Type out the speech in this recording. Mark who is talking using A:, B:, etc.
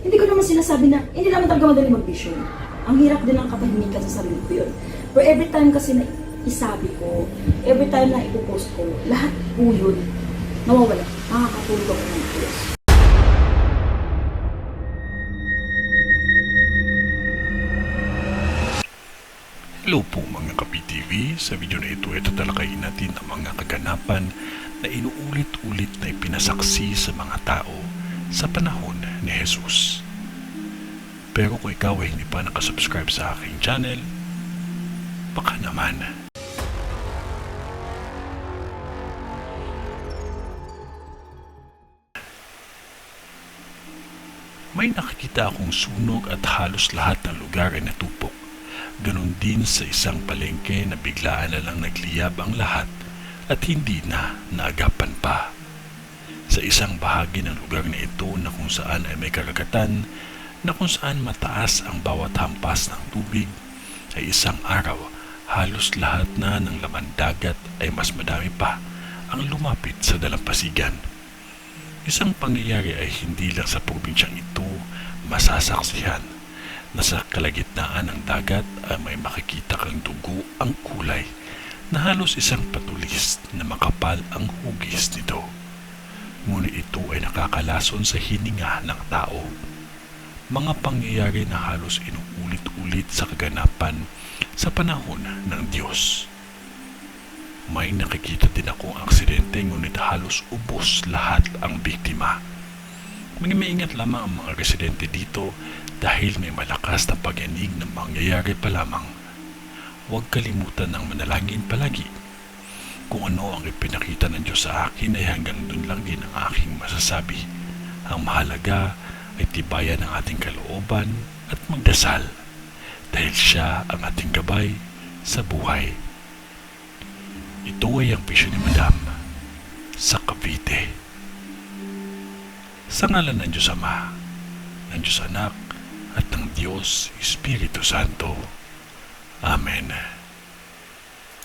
A: Hindi ko naman sinasabi na, hindi naman talaga madali mag-vision. Ang hirap din ng katahimikan sa sarili ko yun. Pero every time kasi na isabi ko, every time na ipopost ko, lahat po yun, nawawala. Nakakatulog ako ng Diyos.
B: Hello po mga Kapi-TV. Sa video na ito, tatalakayin natin ang mga kaganapan na inuulit-ulit na ipinasaksi sa mga tao sa panahon ni Jesus. Pero kung ikaw ay hindi pa nakasubscribe sa aking channel, baka naman. May nakikita akong sunog at halos lahat ng lugar ay natupok. Ganon din sa isang palengke na biglaan na lang nagliyab ang lahat at hindi na naagapan pa. Sa isang bahagi ng lugar na ito na kung saan ay may karagatan, na kung saan mataas ang bawat hampas ng tubig, ay isang araw halos lahat na ng laman dagat ay mas madami pa ang lumapit sa dalampasigan. Isang pangyayari ay hindi lang sa probinsyang ito masasaksihan, na sa kalagitnaan ng dagat ay may makikita kang dugo ang kulay na halos isang patulis na makapal ang hugis nito. Ngunit ito ay nakakalason sa hininga ng tao. Mga pangyayari na halos inuulit-ulit sa kaganapan sa panahon ng Diyos. May nakikita din akong aksidente ngunit halos ubos lahat ang biktima. Maingat lamang ang mga residente dito dahil may malakas na pag-yanig na mangyayari pa lamang. Huwag kalimutan ng manalangin palagi. Kung ano ang ipinakita ng Diyos sa akin ay hanggang dun lang din ang aking masasabi. Ang mahalaga ay tibayan ang ating kalooban at magdasal dahil siya ang ating gabay sa buhay. Ito ay ang bisyon ni Madam sa Cavite. Sa ngalan ng Diyos Ama, ng Diyos Anak, at ng Diyos Espiritu Santo. Amen.